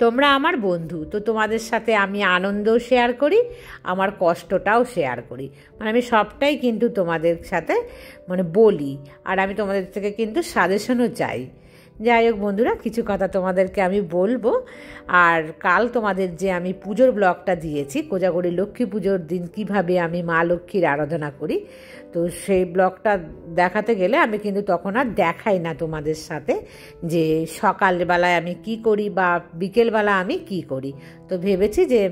তোমরা আমার বন্ধু, তো তোমাদের সাথে আমি আনন্দও শেয়ার করি, আমার কষ্টটাও শেয়ার করি। মানে আমি সবটাই কিন্তু তোমাদের সাথে বলি, আর আমি তোমাদের থেকে কিন্তু সাজেশনও চাই। যাই হোক বন্ধুরা, কিছু কথা তোমাদেরকে আমি বলবো। আর কাল তোমাদের যে আমি পুজোর ব্লগটা দিয়েছি, কোজাগরী লক্ষ্মী পুজোর দিন কিভাবে আমি মা লক্ষ্মীর আরাধনা করি, তো সেই ব্লগটা দেখাতে গেলে আমি কিন্তু তখন আর দেখাই না তোমাদের সাথে যে সকালবেলায় আমি কি করি বা বিকেলবেলা আমি কি করি। তো ভেবেছি যে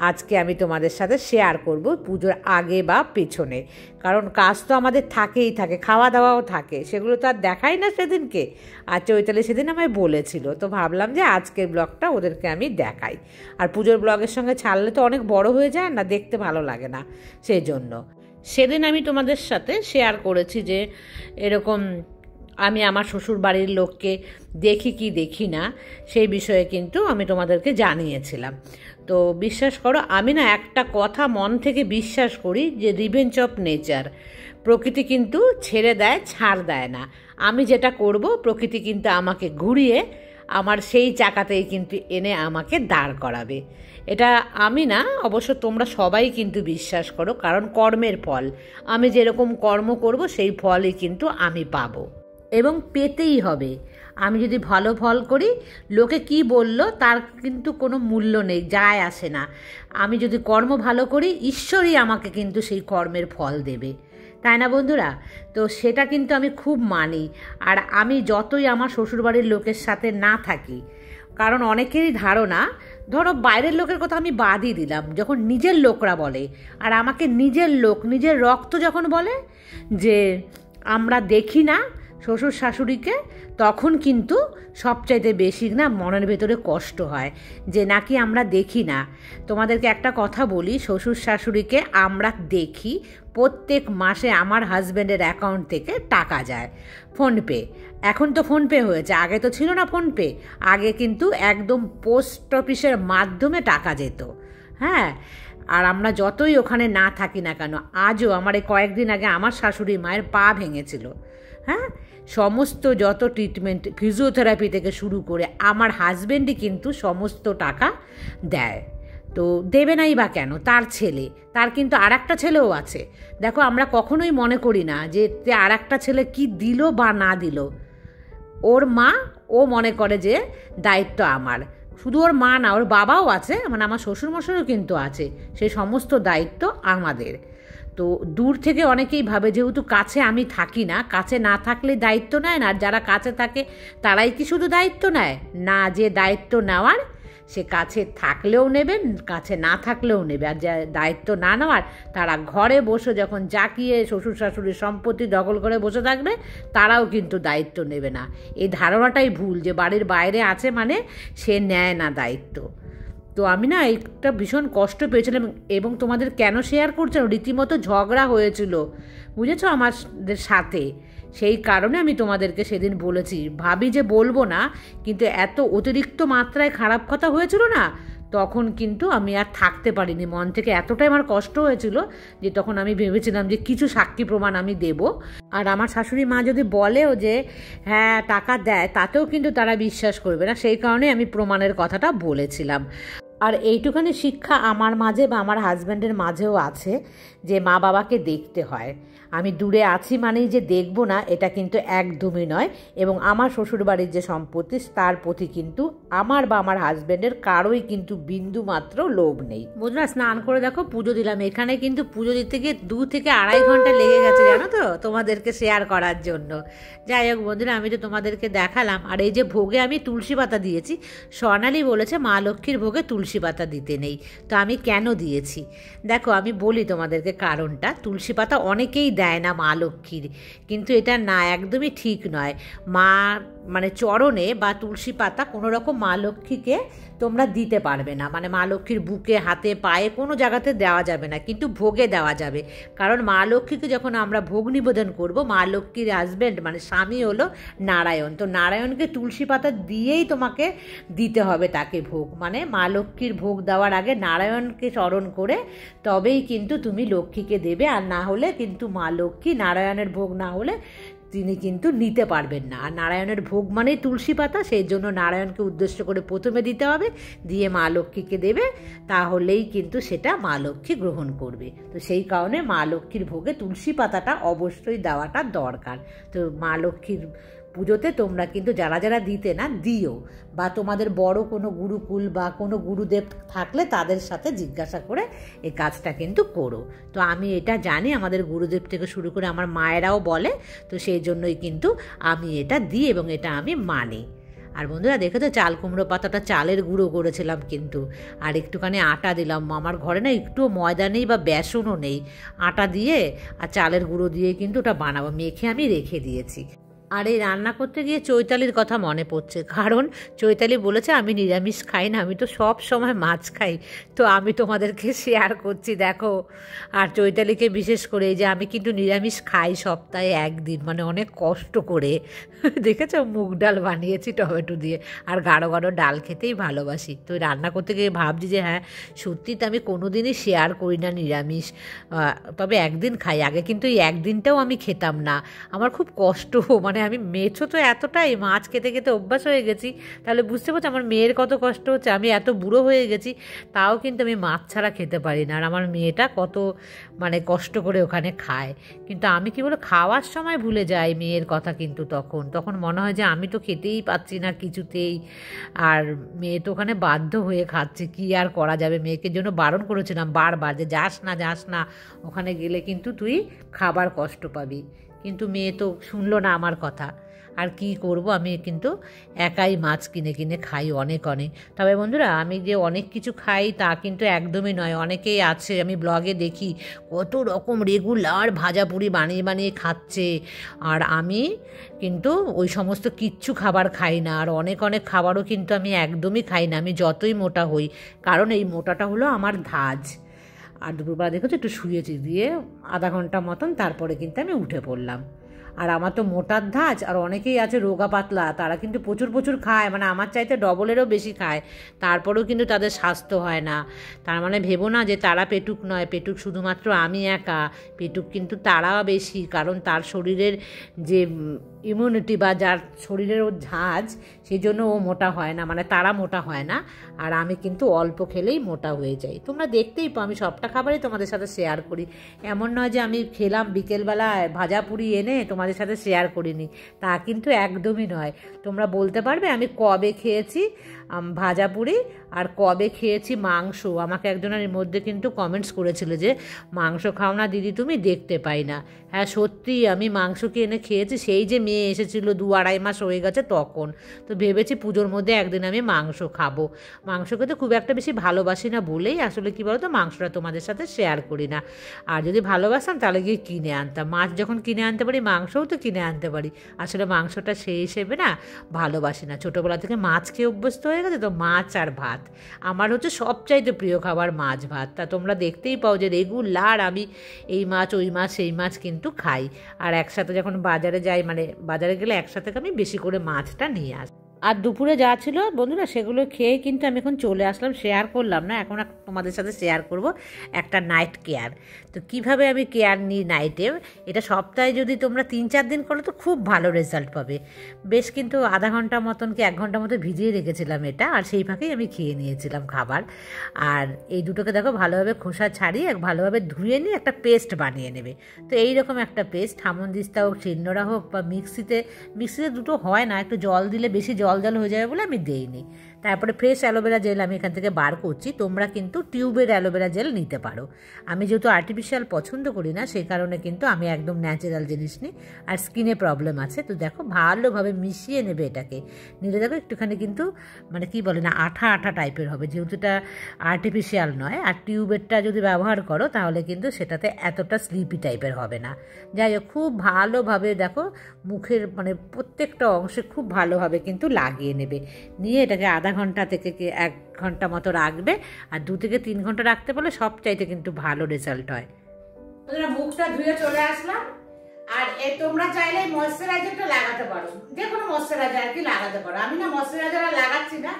আজকে আমি তোমাদের সাথে শেয়ার করব পুজোর আগে বা পেছনে, কারণ কাজ তো আমাদের থাকেই থাকে, খাওয়া দাওয়াও থাকে, সেগুলো তো আর দেখাই না সেদিনকে। আর চৈতালি সেদিন আমায় বলেছিল, তো ভাবলাম যে আজকের ব্লগটা ওদেরকে আমি দেখাই। আর পুজোর ব্লগের সঙ্গে ছাড়লে তো অনেক বড় হয়ে যায় না, দেখতে ভালো লাগে না, সেই জন্য সেদিন আমি তোমাদের সাথে শেয়ার করেছি যে এরকম আমি আমার শ্বশুর বাড়ির লোককে দেখি কি দেখি না, সেই বিষয়ে কিন্তু আমি তোমাদেরকে জানিয়েছিলাম। তো বিশ্বাস করো, আমি না একটা কথা মন থেকে বিশ্বাস করি যে রিভেঞ্জ অফ নেচার, প্রকৃতি কিন্তু ছেড়ে দেয়, ছাড় দেয় না। আমি যেটা করব প্রকৃতি কিন্তু আমাকে ঘুরিয়ে আমার সেই চাকাতেই কিন্তু এনে আমাকে দাঁড় করাবে। এটা আমি না, অবশ্য তোমরা সবাই কিন্তু বিশ্বাস করো, কারণ কর্মের ফল, আমি যেরকম কর্ম করব সেই ফলই কিন্তু আমি পাবো এবং পেতেই হবে। আমি যদি ভালো ফল করি, লোকে কি বলল তার কিন্তু কোনো মূল্য নেই, যায় আসে না। আমি যদি কর্ম ভালো করি, ঈশ্বরই আমাকে কিন্তু সেই কর্মের ফল দেবে, তাই না বন্ধুরা? তো সেটা কিন্তু আমি খুব মানি। আর আমি যতই আমার শ্বশুরবাড়ির লোকের সাথে না থাকি, কারণ অনেকেরই ধারণা, ধরো বাইরের লোকের কথা আমি বাদই দিলাম, যখন নিজের লোকরা বলে, আর আমাকে নিজের লোক, নিজের রক্ত যখন বলে যে আমরা দেখি না শ্বশুর শাশুড়িকে, তখন কিন্তু সবচাইতে বেশি না মনের ভেতরে কষ্ট হয় যে নাকি আমরা দেখি না। তোমাদেরকে একটা কথা বলি, শ্বশুর শাশুড়িকে আমরা দেখি, প্রত্যেক মাসে আমার হাজব্যান্ডের অ্যাকাউন্ট থেকে টাকা যায় ফোনপে। এখন তো ফোনপে হয়েছে, আগে তো ছিল না ফোনপে। আগে কিন্তু একদম পোস্ট অফিসের মাধ্যমে টাকা যেত। হ্যাঁ, আর আমরা যতই ওখানে না থাকি না কেন, আজও আমার এই কয়েকদিন আগে আমার শাশুড়ি মায়ের পা ভেঙেছিল। হ্যাঁ, সমস্ত যত ট্রিটমেন্ট, ফিজিওথেরাপি থেকে শুরু করে আমার হাজব্যান্ডই কিন্তু সমস্ত টাকা দেয়। তো দেবে নাই বা কেন? তার ছেলে, তার কিন্তু আর একটা ছেলেও আছে। দেখো, আমরা কখনোই মনে করি না যে আর একটা ছেলে কি দিল বা না দিল। ওর মা, ও মনে করে যে দায়িত্ব আমার। শুধু ওর মা না, ওর বাবাও আছে, আমার শ্বশুরমশাইও কিন্তু আছে, সেই সমস্ত দায়িত্ব আমাদের। তো দূর থেকে অনেকেই ভাবে যেহেতু কাছে আমি থাকি না, কাছে না থাকলে দায়িত্ব নেয় না, আর যারা কাছে থাকে তারাই কি শুধু দায়িত্ব নেয় না? যে দায়িত্ব নেওয়ার সে কাছে থাকলেও নেবে, কাছে না থাকলেও নেবে। আর যা দায়িত্ব না নেওয়ার, তারা ঘরে বসে যখন জাকিয়ে শ্বশুর শাশুড়ির সম্পত্তি দখল করে বসে থাকবে, তারাও কিন্তু দায়িত্ব নেবে না। এই ধারণাটাই ভুল যে বাড়ির বাইরে আছে মানে সে নেয় না দায়িত্ব। তো আমি না একটা ভীষণ কষ্ট পেয়েছিলাম, এবং তোমাদের কেন শেয়ার করছিলাম, রীতিমতো ঝগড়া হয়েছিল, বুঝেছো, আমাদের সাথে। সেই কারণে আমি তোমাদেরকে সেদিন বলেছি, ভাবি যে বলবো না, কিন্তু এত অতিরিক্ত মাত্রায় খারাপ কথা হয়েছিল না, তখন কিন্তু আমি আর থাকতে পারিনি। মন থেকে এতটাই আমার কষ্ট হয়েছিল যে তখন আমি ভেবেছিলাম যে কিছু সাক্ষী প্রমাণ আমি দেব। আর আমার শাশুড়ি মা যদি বলেও যে হ্যাঁ টাকা দেয়, তাতেও কিন্তু তারা বিশ্বাস করবে না, সেই কারণে আমি প্রমাণের কথাটা বলেছিলাম। আর এইটুখানি শিক্ষা আমার মাঝে বা আমার হাজব্যান্ডের মাঝেও আছে যে মা বাবাকে দেখতে হয়। আমি দূরে আছি মানেই যে দেখব না, এটা কিন্তু একদমই নয়। এবং আমার শ্বশুরবাড়ির যে সম্পত্তি, তার প্রতি কিন্তু আমার বা আমার হাজব্যান্ডের কারোই কিন্তু বিন্দু মাত্র লোভ নেই। বন্ধুরা, স্নান করে দেখো পুজো দিলাম। এখানে কিন্তু পুজো দিতে গিয়ে 2 থেকে 2.5 ঘন্টা লেগে গেছে, জানো তো, তোমাদেরকে শেয়ার করার জন্য। যাই হোক বন্ধুরা, আমি তো তোমাদেরকে দেখালাম। আর এই যে ভোগে আমি তুলসী পাতা দিয়েছি, স্বর্ণালী বলেছে মা লক্ষ্মীর ভোগে তুলসী পাতা দিতে নেই। তো আমি কেন দিয়েছি দেখো, আমি বলি তোমাদেরকে কারণটা। তুলসী পাতা অনেকেই দেয় না মা লক্ষ্মীর, কিন্তু এটা না, একদমই ঠিক নয়। মা চরণে বা তুলসী পাতা কোনো রকম মা লক্ষ্মীকে তোমরা দিতে পারবে না। মা লক্ষ্মীর বুকে, হাতে, পায়ে কোনো জায়গাতে দেওয়া যাবে না, কিন্তু ভোগে দেওয়া যাবে। কারণ মা লক্ষ্মীকে যখন আমরা ভোগ নিবেদন করব, মা লক্ষ্মীর হাজব্যান্ড স্বামী হলো নারায়ণ। তো নারায়ণকে তুলসী পাতা দিয়েই তোমাকে দিতে হবে তাকে ভোগ। মা লক্ষ্মীর ভোগ দেওয়ার আগে নারায়ণকে স্মরণ করে তবেই কিন্তু তুমি লক্ষ্মীকে দেবে। আর না হলে কিন্তু মা লক্ষ্মী, নারায়ণের ভোগ না হলে তিনি কিন্তু নিতে পারবেন না। আর নারায়ণের ভোগ মানেই তুলসী পাতা, সেই জন্য নারায়ণকে উদ্দেশ্য করে প্রথমে দিতে হবে, দিয়ে মা লক্ষ্মীকে দেবে, তাহলেই কিন্তু সেটা মা লক্ষ্মী গ্রহণ করবে। তো সেই কারণে মা লক্ষ্মীর ভোগে তুলসী পাতাটা অবশ্যই দেওয়াটা দরকার। তো মা লক্ষ্মীর পুজোতে তোমরা কিন্তু যারা যারা দিতে না দিও, বা তোমাদের বড় কোনো গুরুকুল বা কোনো গুরুদেব থাকলে তাদের সাথে জিজ্ঞাসা করে এই কাজটা কিন্তু করো। তো আমি এটা জানি, আমাদের গুরুদেব থেকে শুরু করে আমার মায়েরাও বলে, তো সেই জন্যই কিন্তু আমি এটা দিই এবং এটা আমি মানি। আর বন্ধুরা দেখে তো চাল কুমড়ো পাতাটা চালের গুঁড়ো করেছিলাম কিন্তু, আর একটুখানি আটা দিলাম। আমার ঘরে না একটুও ময়দা নেই বা বেসনও নেই, আটা দিয়ে আর চালের গুঁড়ো দিয়ে কিন্তু ওটা বানাবো, মেখে আমি রেখে দিয়েছি। আর এই রান্না করতে গিয়ে চৈতালির কথা মনে পড়ছে, কারণ চৈতালি বলেছে আমি নিরামিষ খাই না, আমি তো সব সময় মাছ খাই। তো আমি তোমাদেরকে শেয়ার করছি দেখো। আর চৈতালিকে বিশেষ করে এই যে আমি কিন্তু নিরামিষ খাই সপ্তাহে একদিন, মানে অনেক কষ্ট করে দেখেছো, মুগ ডাল বানিয়েছি টমেটো দিয়ে, আর গাঢ় গাঢ় ডাল খেতেই ভালোবাসি। তো রান্না করতে গিয়ে ভাবছি যে হ্যাঁ সত্যি তো আমি কোনো দিনই শেয়ার করি না নিরামিষ, তবে একদিন খাই। আগে কিন্তু এই একদিনটাও আমি খেতাম না, আমার খুব কষ্ট, মানে আমি মেছো তো এতটাই মাছ খেতে খেতে অভ্যাস হয়ে গেছি, তাহলে বুঝতে পারছো আমার মেয়ের কত কষ্ট হচ্ছে। আমি এত বুড়ো হয়ে গেছি তাও কিন্তু আমি মাছ ছাড়া খেতে পারি না, আর আমার মেয়েটা কত মানে কষ্ট করে ওখানে খায়। কিন্তু আমি কি বলে খাওয়ার সময় ভুলে যাই মেয়ের কথা, কিন্তু তখন মনে হয় যে আমি তো খেতেই পাচ্ছি না কিছুতেই, আর মেয়ে তো ওখানে বাধ্য হয়ে খাচ্ছে, কি আর করা যাবে। মেয়েকে জন্য বারণ করেছিলাম বারবার যে যাস না, ওখানে গেলে কিন্তু তুই খাবার কষ্ট পাবি, কিন্তু মেয়ে তো শুনলো না আমার কথা। আর কি করব, আমি কিন্তু একাই মাছ কিনে কিনে খাই অনেক। তবে বন্ধুরা আমি যে অনেক কিছু খাই তা কিন্তু একদমই নয়। অনেকেই আছে আমি ব্লগে দেখি কত রকম রেগুলার ভাজা পুরি বানিয়ে বানিয়ে খাচ্ছে, আর আমি কিন্তু ওই সমস্ত কিচ্ছু খাবার খাই না। আর অনেক খাবারও কিন্তু আমি একদমই খাই না, আমি যতই মোটা হই, কারণ এই মোটাটা হলো আমার ধাজ। আর দুপুরবেলা দেখেছো একটু শুয়েছি, দিয়ে আধা ঘন্টা মতন তারপরে কিন্তু আমি উঠে পড়লাম। আর আমার তো মোটার ধাঁচ, আর অনেকেই আছে রোগা পাতলা, তারা কিন্তু প্রচুর খায়, মানে আমার চাইতে ডবলেরও বেশি খায়, তারপরেও কিন্তু তাদের স্বাস্থ্য হয় না। তার মানে ভেবো না যে তারা পেটুক নয়, পেটুক শুধুমাত্র আমি একা, পেটুক কিন্তু তারাও বেশি, কারণ তার শরীরের যে ইমিউনিটি বা যার শরীরের ওর ঝাঁজ, সেই জন্য ও মোটা হয় না, মানে তারা মোটা হয় না। আর আমি কিন্তু অল্প খেলেই মোটা হয়ে যাই। তোমরা দেখতেই পাও আমি সবটা খাবারই তোমাদের সাথে শেয়ার করি, এমন নয় যে আমি খেলাম বিকেলবেলায় ভাজা পুরি এনে তোমাদের সাথে শেয়ার করিনি, তা কিন্তু একদমই নয়। তোমরা বলতে পারবে আমি কবে খেয়েছি ভাজা পুরি আর কবে খেয়েছি মাংস? আমাকে একজনের মধ্যে কিন্তু কমেন্টস করেছিল যে মাংস খাও না দিদি তুমি, দেখতে পাই না। হ্যাঁ সত্যি আমি মাংস এনে খেয়েছি, সেই যে মেয়ে এসেছিল 2-2.5 মাস হয়ে গেছে তখন। তো ভেবেছি পুজোর মধ্যে একদিন আমি মাংস খাবো। মাংস খেতে খুব একটা বেশি ভালোবাসি না বলেই আসলে কী বলো তো মাংসটা তোমাদের সাথে শেয়ার করি না। আর যদি ভালোবাসতাম তাহলে গিয়ে কিনে আনতাম, মাছ যখন কিনে আনতে পারি মাংসও তো কিনে আনতে পারি। আসলে মাংসটা সেই হিসেবে না ভালোবাসি না, ছোটোবেলা থেকে মাছ খেয়ে অভ্যস্ত হয়ে গেছে, তো মাছ আর ভাত আমার হচ্ছে সবচাইতে প্রিয় খাবার, মাছ ভাত। তা তোমরা দেখতেই পাও যে রেগুলার আমি এই মাছ ওই মাছ সেই মাছ কিন্তু খাই। আর একসাথে যখন বাজারে যাই, মানে বাজারে গেলে একসাথে আমি বেশি করে মাছটা নিয়ে আসি। আর দুপুরে যা ছিল বন্ধুরা সেগুলো খেয়ে কিন্তু আমি এখন চলে আসলাম, শেয়ার করলাম না, এখন তোমাদের সাথে শেয়ার করব একটা নাইট কেয়ার। তো কিভাবে আমি কেয়ার নিই নাইটে, এটা সপ্তাহে যদি তোমরা 3-4 দিন করো তো খুব ভালো রেজাল্ট পাবে। বেশ কিন্তু আধা ঘন্টা মতন কি 1 ঘন্টা মতো ভিজিয়ে রেখেছিলাম এটা, আর সেই ফাঁকেই আমি খেয়ে নিয়েছিলাম খাবার। আর এই দুটোকে দেখো ভালোভাবে খোসা ছাড়িয়ে ভালোভাবে ধুয়ে নিয়ে একটা পেস্ট বানিয়ে নেবে। তো এইরকম একটা পেস্ট, হামনদিস্তা হোক শিলনোড়া হোক বা মিক্সিতে দুটো হয় না, একটু জল দিলে বেশি জল হয়ে যাবে বলে আমি দেইনি। তারপরে ফ্রেশ অ্যালোভেরা জেল আমি এখান থেকে বার করছি, তোমরা কিন্তু টিউবের অ্যালোভেরা জেল নিতে পারো। আমি যেহেতু আর্টিফিশিয়াল পছন্দ করি না সেই কারণে কিন্তু আমি একদম ন্যাচারাল জিনিস নিই। আর স্কিনে প্রবলেম আছে তো দেখো ভালোভাবে মিশিয়ে নেবে, এটাকে নিলে দেখো একটুখানি কিন্তু মানে কি বলে না আঠা টাইপের হবে, যেহেতু এটা আর্টিফিশিয়াল নয়। আর টিউবেরটা যদি ব্যবহার করো তাহলে কিন্তু সেটাতে এতটা স্লিপি টাইপের হবে না। যাই হোক খুব ভালোভাবে দেখো মুখের মানে প্রত্যেকটা অংশে খুব ভালোভাবে কিন্তু লাগিয়ে নেবে, নিয়ে এটাকে আধা ঘন্টা থেকে 1 ঘন্টা মতো রাখবে। আর 2 থেকে 3 ঘন্টা রাখতে পারলে সবচাইতে কিন্তু ভালো রেজাল্ট হয়। মুখটা ধুয়ে চলে আসলাম, আর তোমরা চাইলে ময়শ্চারাইজারটা লাগাতে পারো, যে কোনো ময়শ্চারাইজার আর কি লাগাতে পারো। আমি না ময়শ্চারাইজার লাগাচ্ছি না,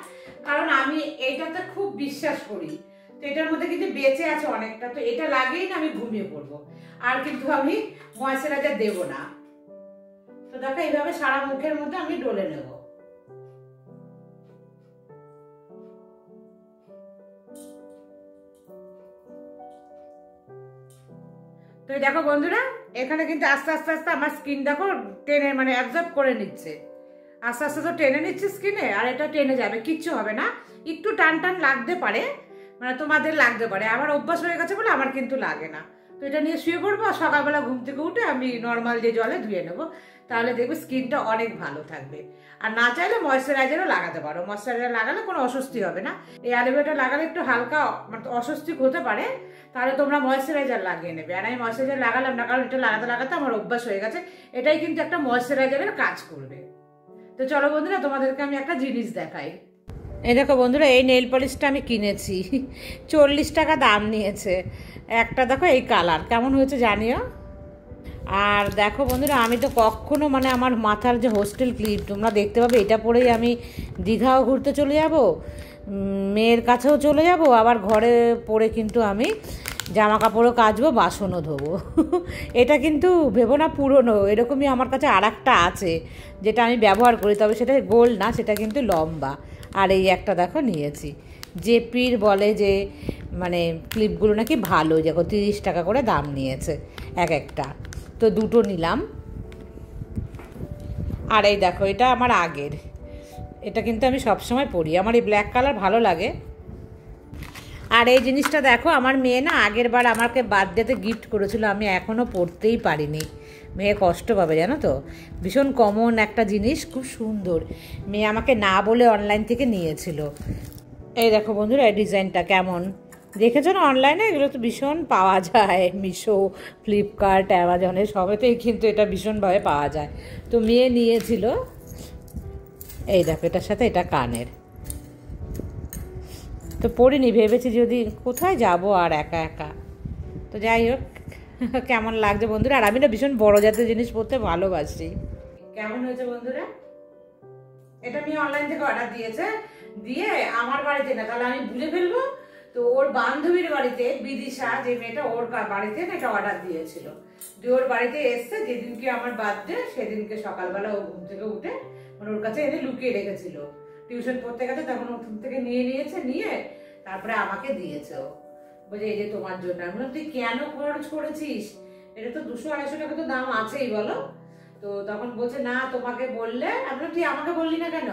কারণ আমি এইটাতে খুব বিশ্বাস করি, তো এটার মধ্যে কিন্তু বেঁচে আছে অনেকটা, তো এটা লাগিয়েই না আমি ঘুমিয়ে পড়বো, আর কিন্তু আমি ময়শ্চারাইজার দেবো না। তো দেখো এইভাবে সারা মুখের মধ্যে আমি ডলে নেব। তো দেখো বন্ধুরা, এখানে কিন্তু আস্তে আস্তে আস্তে আমার স্কিন দেখো টেনে মানে অ্যাবজর্ব করে নিচ্ছে, আস্তে আস্তে তো টেনে নিচ্ছে স্কিনে, আর এটা টেনে যাবে, কিচ্ছু হবে না। একটু টান টান লাগতে পারে, মানে তোমাদের লাগতে পারে, আমার অভ্যাস হয়ে গেছে বলে আমার কিন্তু লাগে না। তো এটা নিয়ে শুয়ে পড়বো, আর সকালবেলা ঘুম থেকে উঠে আমি নর্মাল যে জলে ধুয়ে নেবো, তাহলে দেখবে স্কিনটা অনেক ভালো থাকবে। আর না চাইলে ময়শ্চারাইজারও লাগাতে পারো, ময়শ্চারাইজার লাগালে কোনো অস্বস্তি হবে না। এই অ্যালোভেরাটা লাগালে একটু হালকা মানে অস্বস্তি হতে পারে, তাহলে তোমরা ময়শ্চারাইজার লাগিয়ে নেবে। আর আমি ময়শ্চারাইজার লাগালাম না, কারণ এটা লাগাতে লাগাতে আমার অভ্যাস হয়ে গেছে, এটাই কিন্তু একটা ময়শ্চারাইজারের কাজ করবে। তো চলো বন্ধুরা, তোমাদেরকে আমি একটা জিনিস দেখাই। এই দেখো বন্ধুরা, এই নেল পলিশটা আমি কিনেছি, 40 টাকা দাম নিয়েছে একটা। দেখো এই কালার কেমন হয়েছে জানিও। আর দেখো বন্ধুরা, আমি তো কখনো মানে আমার মাথার যে হোস্টেল ক্লিপ তোমরা দেখতে পাবে, এটা পরেই আমি দীঘাও ঘুরতে চলে যাব, মেয়ের কাছেও চলে যাব, আবার ঘরে পরে কিন্তু আমি জামা কাপড়ও কাচবো, বাসনও ধোবো। এটা কিন্তু ভেবো না পুরনো, এরকমই আমার কাছে আর একটা আছে যেটা আমি ব্যবহার করি, তবে সেটা গোল না, সেটা কিন্তু লম্বা। আর এই একটা দেখো নিয়েছি, জেপির বলে যে মানে ক্লিপগুলো নাকি ভালো, দেখো 30 টাকা করে দাম নিয়েছে এক একটা, তো দুটো নিলাম। আর এই দেখো, এটা আমার আগের, এটা কিন্তু আমি সবসময় পরি, আমার এই ব্ল্যাক কালার ভালো লাগে। আর এই জিনিসটা দেখো, আমার মেয়ে না আগের বার আমাকে বার্থডেতে গিফট করেছিল, আমি এখনও পরতেই পারিনি, মেয়ে কষ্ট পাবে জানো তো। ভীষণ কমন একটা জিনিস, খুব সুন্দর, মেয়ে আমাকে না বলে অনলাইন থেকে নিয়েছিল। এই দেখো বন্ধুরা, এই ডিজাইনটা কেমন দেখেছো না অনলাইনে, এগুলো তো ভীষণ পাওয়া যায়, মিশো, ফ্লিপকার্ট, অ্যামাজনে সবেতেই কিন্তু এটা ভীষণভাবে পাওয়া যায়। তো মেয়ে নিয়েছিল, এই দেখো এটার সাথে এটা কানের, তো পড়িনি, ভেবেছি যদি কোথায় যাব আর একা একা। তো যাই হোক, কেমন লাগছে বন্ধুরা। আর আমি না ভীষণ বড় জাতের জিনিস পরতে ভালোবাসি। কেমন হয়েছে বন্ধুরা? এটা আমি অনলাইন থেকে অর্ডার দিয়েছে, দিয়ে আমার বাড়িতে না, তাহলে আমি বুঝে ফেলবো। তো ওর বান্ধবীর বাড়িতে, বিদিশা যে মেয়েটা, ওর বাড়িতে এটা অর্ডার দিয়েছিল, দিয়ে ওর বাড়িতে এসছে যেদিনকে আমার বার্থডে, সেদিনকে সকালবেলা ও ঘুম থেকে উঠে মানে ওর কাছে এনে লুকিয়ে রেখেছিল, টিউশন পড়তে গেছে তখন ওর থেকে নিয়েছে, নিয়ে তারপরে আমাকে দিয়েছে। ও বলছে এই যে তোমার জন্য। আমি বললাম তুই কেন খরচ করেছিস, এটা তো 200-250 টাকা তো দাম আছেই বলো। তো তখন বলছে না তোমাকে বললে। আমি বললাম তুই আমাকে বললি না কেন?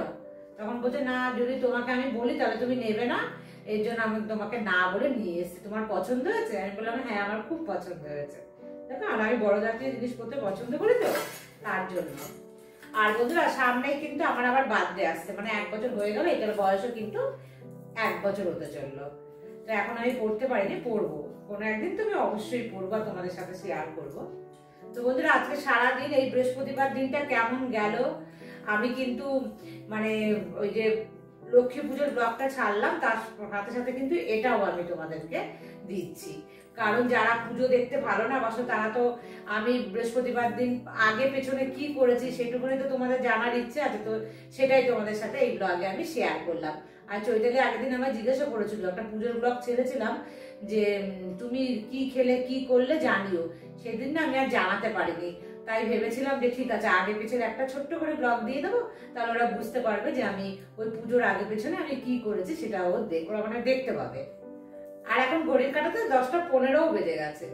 তখন বলছে না, যদি তোমাকে আমি বলি তাহলে তুমি নেবে না, এই জন্য আমি তোমাকে না বলে নিয়ে এসেছি। তোমার পছন্দ হয়েছে? আমি বললাম হ্যাঁ আমার খুব পছন্দ হয়েছে। দেখো, আর আমি বড় জাতীয় জিনিস করতে পছন্দ করি, তো তার জন্য। আর বন্ধুরা, সামনেই কিন্তু আমার আবার বার্থডে আসছে, মানে 1 বছর হয়ে গেল, এটার বয়সও কিন্তু 1 বছর হতে চললো। তো এখন আমি পড়তে পারিনি, পড়বো কোনো একদিন, তুমি অবশ্যই পড়বো, তোমাদের সাথে শেয়ার করবো। তো বন্ধুরা, আজকে সারাদিন এই বৃহস্পতিবার দিনটা কেমন গেল, আমি কিন্তু মানে ওই যে লক্ষ্মী পুজোর ব্লগটা ছাড়লাম, তার সাথে সাথে কিন্তু এটাও আমি তোমাদেরকে দিচ্ছি, কারণ যারা পুজো দেখতে ভালো না বাসো, তারা তো, আমি বৃহস্পতিবার দিন আগে পেছনে কি করেছি সেটুকুনি তো তোমাদের জানার ইচ্ছে আছে, তো সেটাই তোমাদের সাথে এই ব্লগে আমি শেয়ার করলাম। আর চৈতালি আগের দিন আমায় জিজ্ঞাসা করেছিল, একটা পুজোর ব্লগ ছেড়েছিলাম যে তুমি কি খেলে কি করলে জানিও, সেদিন না আমি আর জানাতে পারিনি, তাই ভেবেছিলাম যে ঠিক আছে আগে পেছনে একটা ছোট্ট করে ব্লগ দিয়ে দেবো, তাহলে ওরা বুঝতে পারবে যে আমি ওই পুজোর আগে পেছনে আমি কি করেছি, সেটা ওরা মানে দেখতে পাবে। আর এখন ঘড়ির কাঁটাতে 10টা 15 বেজে গেছে।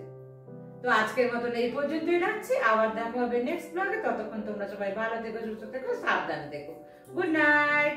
তো আজকের মতন এই পর্যন্তই রাখছি, আবার দেখা হবে নেক্সট ব্লগে। ততক্ষণ তোমরা সবাই ভালো থেকো, সুস্থ থেকো, সাবধানে থেকো। Good night.